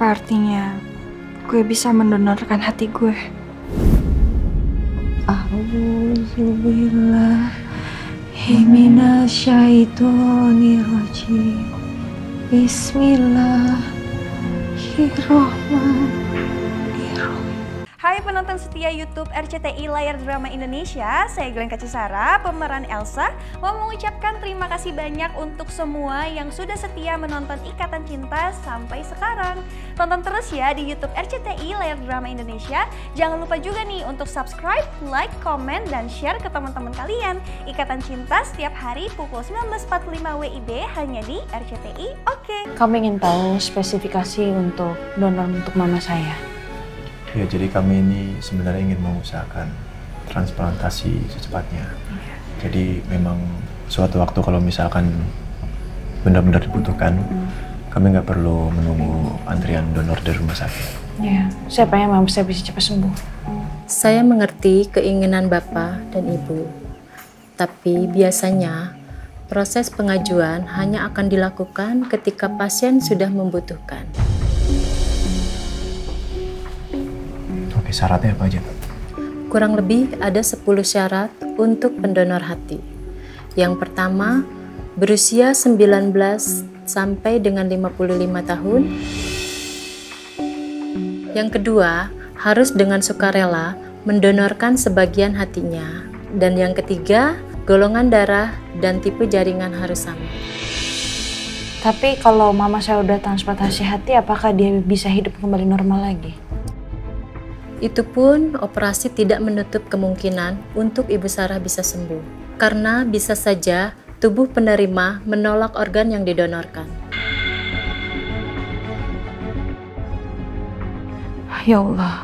Apa artinya gue bisa mendonorkan hati gue? A'udzubillahi minasyaitonirrajim. Bismillahirrahmanirrahim. Hai penonton setia YouTube RCTI Layar Drama Indonesia, saya Glenn Kacisara, pemeran Elsa, mau mengucapkan terima kasih banyak untuk semua yang sudah setia menonton Ikatan Cinta sampai sekarang. Tonton terus ya di YouTube RCTI Layar Drama Indonesia. Jangan lupa juga nih untuk subscribe, like, komen, dan share ke teman-teman kalian. Ikatan Cinta setiap hari pukul 19.45 WIB hanya di RCTI. Oke. Kamu ingin tahu spesifikasi untuk donor untuk mama saya? Ya, jadi kami ini sebenarnya ingin mengusahakan transplantasi secepatnya. Jadi memang suatu waktu kalau misalkan benar-benar dibutuhkan, kami nggak perlu menunggu antrian donor dari rumah sakit. Ya, saya pengen mama saya bisa cepat sembuh. Saya mengerti keinginan Bapak dan Ibu, tapi biasanya proses pengajuan hanya akan dilakukan ketika pasien sudah membutuhkan. Syaratnya apa aja, Pak? Kurang lebih ada 10 syarat untuk pendonor hati. Yang pertama, berusia 19 sampai dengan 55 tahun. Yang kedua, harus dengan sukarela mendonorkan sebagian hatinya. Dan yang ketiga, golongan darah dan tipe jaringan harus sama. Tapi kalau mama saya udah transplantasi hati, apakah dia bisa hidup kembali normal lagi? Itu pun operasi tidak menutup kemungkinan untuk Ibu Sarah bisa sembuh. Karena bisa saja tubuh penerima menolak organ yang didonorkan. Ya Allah,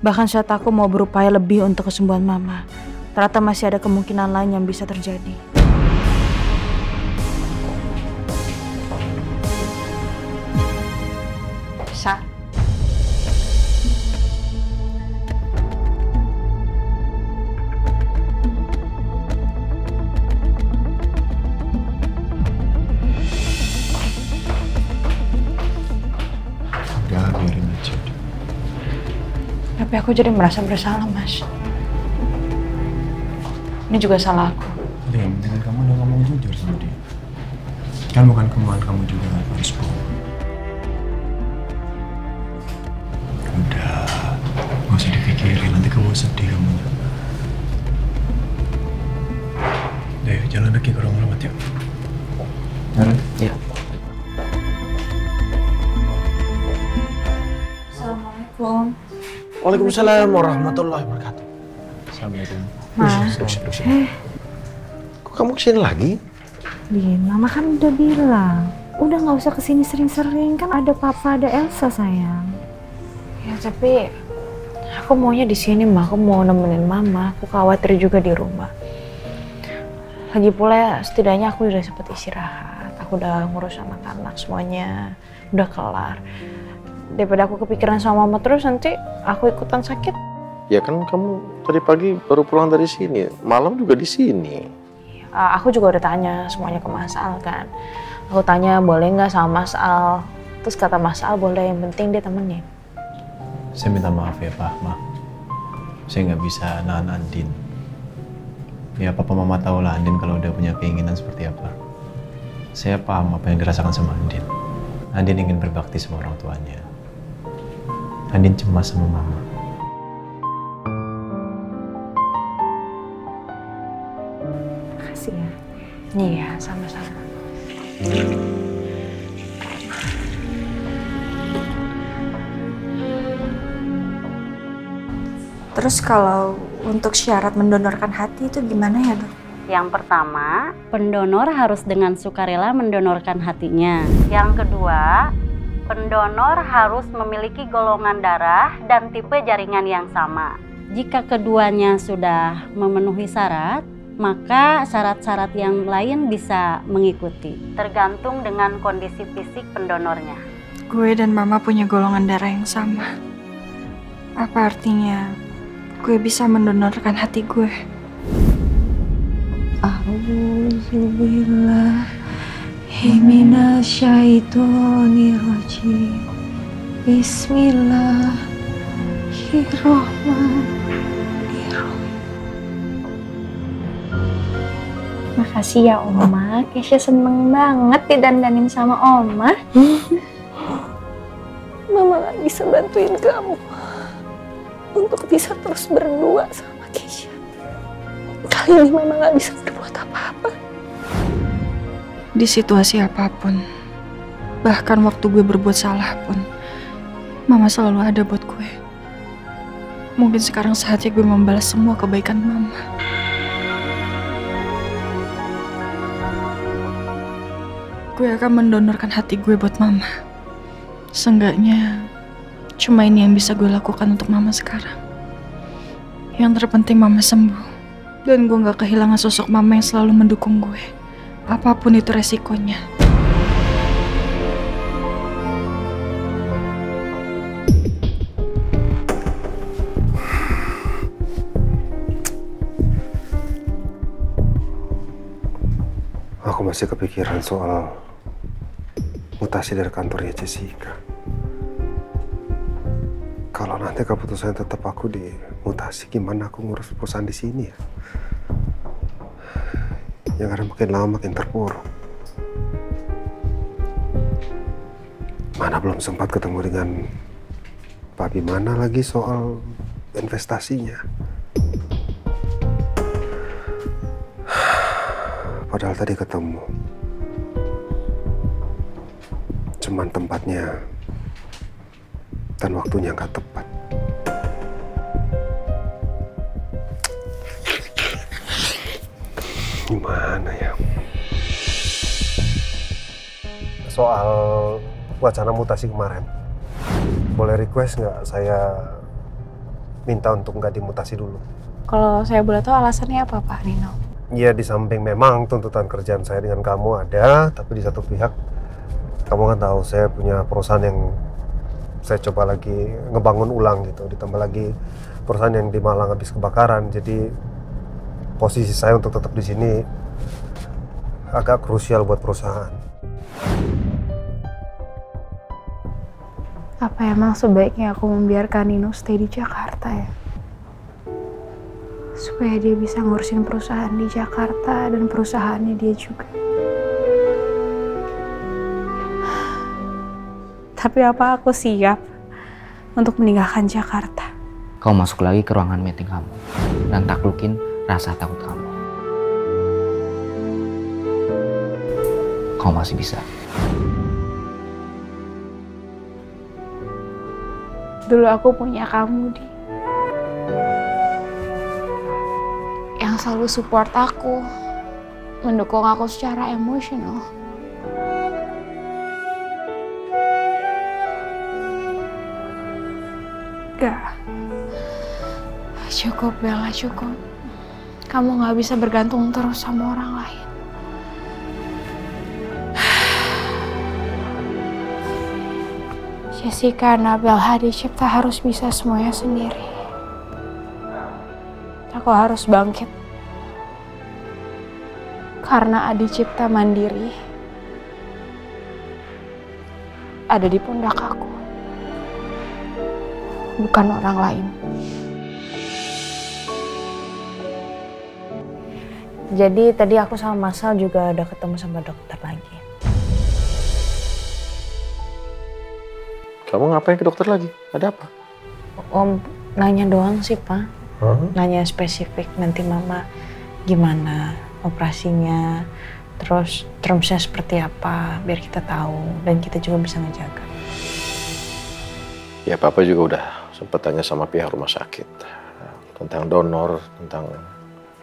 bahkan saat aku mau berupaya lebih untuk kesembuhan mama, ternyata masih ada kemungkinan lain yang bisa terjadi. Sa? Biarin aja. Tapi aku jadi merasa bersalah, Mas. Ini juga salah aku. Udah, yang penting kamu udah ngomong jujur sama dia. Kan bukan kemauan kamu juga harus bohong. Udah, gak usah dipikirin, nanti kamu sedih kamu. Udah, yuk, jalan lagi ke ruang rawat yuk. Jalan? Iya. Assalamualaikum. Waalaikumsalam warahmatullahi wabarakatuh. Assalamualaikum. Mas. Kok kamu kesini lagi? Din, mama kan udah bilang, udah nggak usah kesini sering-sering, kan ada papa, ada Elsa sayang. Ya tapi aku maunya di sini, mah. Aku mau nemenin mama. Aku khawatir juga di rumah. Lagi pula setidaknya aku udah sempet istirahat. Aku udah ngurus anak-anak semuanya, udah kelar. Daripada aku kepikiran sama mama terus, nanti aku ikutan sakit. Ya kan kamu tadi pagi baru pulang dari sini, malam juga di sini. Aku juga udah tanya semuanya ke Mas Al kan. Aku tanya boleh nggak sama Mas Al. Terus kata Mas Al boleh, yang penting dia temenin. Saya minta maaf ya, Pak, Ma. Saya nggak bisa nahan Andin. Ya, Papa Mama tahu lah Andin kalau udah punya keinginan seperti apa. Saya paham apa yang dirasakan sama Andin. Andin ingin berbakti sama orang tuanya. Andin cemas sama Mama. Makasih ya. Iya, sama-sama. Terus kalau untuk syarat mendonorkan hati itu gimana ya, Dok? Yang pertama, pendonor harus dengan sukarela mendonorkan hatinya. Yang kedua, pendonor harus memiliki golongan darah dan tipe jaringan yang sama. Jika keduanya sudah memenuhi syarat, maka syarat-syarat yang lain bisa mengikuti, tergantung dengan kondisi fisik pendonornya. Gue dan Mama punya golongan darah yang sama. Apa artinya gue bisa mendonorkan hati gue? A'udzubillahi minasyaitonirrajim. Bismillahirrahmanirrahim. Makasih ya Oma, Kesha seneng banget didandanin sama Oma. Mama gak bisa bantuin kamu untuk bisa terus berdua sama Kesha. Kali ini Mama gak bisa berbuat apa-apa. Di situasi apapun, bahkan waktu gue berbuat salah pun, Mama selalu ada buat gue. Mungkin sekarang saatnya gue membalas semua kebaikan Mama. Gue akan mendonorkan hati gue buat Mama. Seenggaknya, cuma ini yang bisa gue lakukan untuk Mama sekarang. Yang terpenting Mama sembuh. Dan gue gak kehilangan sosok Mama yang selalu mendukung gue. Apapun itu resikonya. Aku masih kepikiran soal mutasi dari kantornya Jessica. Kalau nanti keputusan tetap aku dimutasi, gimana aku ngurus perusahaan di sini ya? Yang ada makin lama makin terpuruk. Mana belum sempat ketemu dengan Pak Bimana lagi soal investasinya. Padahal tadi ketemu. Cuman tempatnya dan waktunya nggak tepat. Gimana ya? Soal wacana mutasi kemarin, boleh request nggak saya minta untuk nggak dimutasi dulu? Kalau saya boleh tahu alasannya apa, Pak Nino? Ya, di samping memang tuntutan kerjaan saya dengan kamu ada, tapi di satu pihak kamu kan tahu saya punya perusahaan yang saya coba lagi ngebangun ulang gitu, ditambah lagi perusahaan yang di Malang habis kebakaran. Jadi posisi saya untuk tetap di sini agak krusial buat perusahaan. Apa emang sebaiknya aku membiarkan Nino stay di Jakarta ya? Supaya dia bisa ngurusin perusahaan di Jakarta dan perusahaannya dia juga. Tapi apa aku siap untuk meninggalkan Jakarta? Kau masuk lagi ke ruangan meeting kamu dan taklukin rasa takut kamu. Kau masih bisa. Dulu aku punya kamu, Di. Yang selalu support aku, mendukung aku secara emosional. Gak. Cukup, Bella, cukup. Kamu gak bisa bergantung terus sama orang lain. Jessica, Nabel, Hadi Cipta harus bisa semuanya sendiri. Aku harus bangkit. Karena Adi Cipta mandiri ada di pundak aku. Bukan orang lain. Jadi tadi aku sama Masal juga udah ketemu sama dokter lagi. Kamu ngapain ke dokter lagi? Ada apa? Om nanya doang sih, Pak. Nanya spesifik nanti Mama gimana operasinya, terus termsnya seperti apa, biar kita tahu dan kita juga bisa ngejaga. Ya, Papa juga udah sempat tanya sama pihak rumah sakit tentang donor, tentang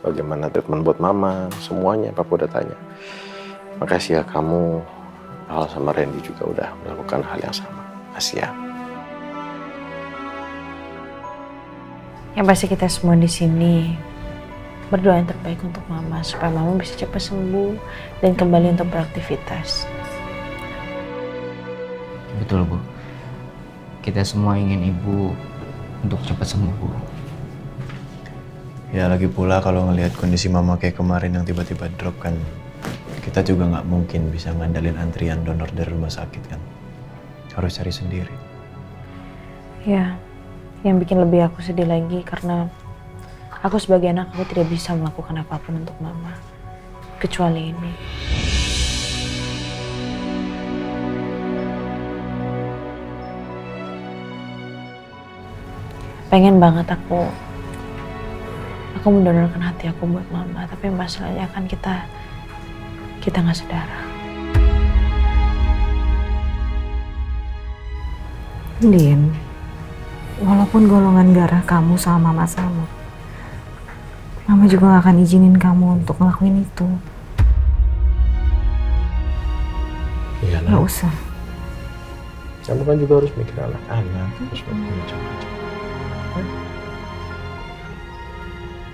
bagaimana treatment buat Mama, semuanya Papa udah tanya. Makasih ya kamu, Al sama Randy juga udah melakukan hal yang sama. Makasih ya. Yang pasti kita semua di sini berdoa yang terbaik untuk Mama supaya Mama bisa cepat sembuh dan kembali untuk beraktivitas. Betul, Bu. Kita semua ingin Ibu untuk cepat sembuh, Bu. Ya lagi pula kalau ngelihat kondisi Mama kayak kemarin yang tiba-tiba drop kan, kita juga nggak mungkin bisa ngandalin antrian donor dari rumah sakit kan. Harus cari sendiri. Ya, yang bikin lebih aku sedih lagi karena aku sebagai anak aku tidak bisa melakukan apapun untuk mama kecuali ini. Pengen banget aku mendonorkan hati aku buat mama, tapi masalahnya kan kita nggak saudara. Din, walaupun golongan darah kamu sama mama sama, mama juga gak akan izinin kamu untuk ngelakuin itu. Iya, Gak usah. Kamu kan juga harus mikir anak-anak, harus mikir macam-macam.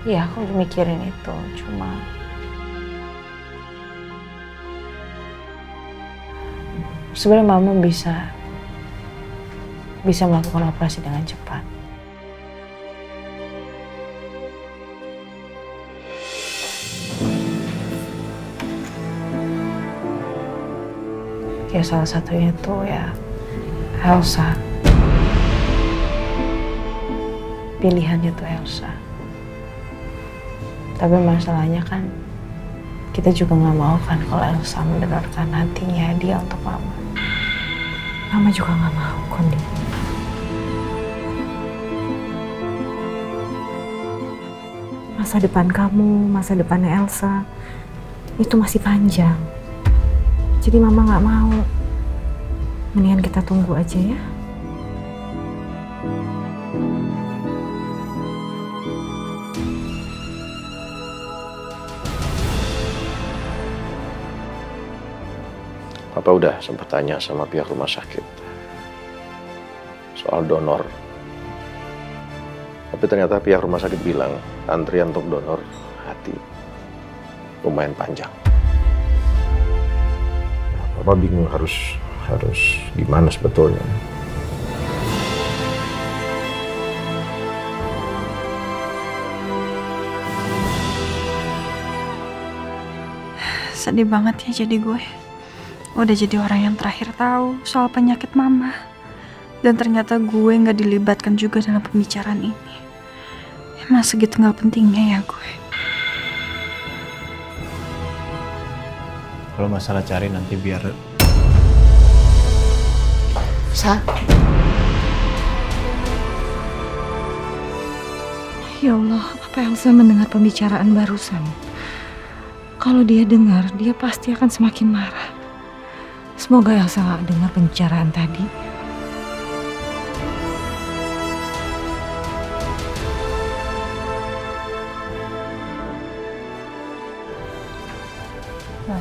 Iya, aku mikirin itu, cuma sebenarnya mama bisa melakukan operasi dengan cepat. Ya salah satunya tuh ya Elsa. Pilihannya tuh Elsa. Tapi masalahnya kan kita juga nggak mau kan kalau Elsa mendonorkan hatinya dia untuk mama. Mama juga gak mau, Kondi. Masa depan kamu, masa depannya Elsa, itu masih panjang. Jadi mama gak mau. Mendingan kita tunggu aja ya. Papa udah sempat tanya sama pihak rumah sakit soal donor. Tapi ternyata pihak rumah sakit bilang antrian untuk donor hati lumayan panjang. Papa bingung harus gimana sebetulnya. Sedih banget ya jadi gue. Udah jadi orang yang terakhir tahu soal penyakit mama. Dan ternyata gue gak dilibatkan juga dalam pembicaraan ini. Emang segitu gak pentingnya ya gue. Kalau masalah cari nanti biar... Sa? Ya Allah, apa Elsa mendengar pembicaraan barusan? Kalau dia dengar, dia pasti akan semakin marah. Semoga Elsa gak dengar pembicaraan tadi. Ma?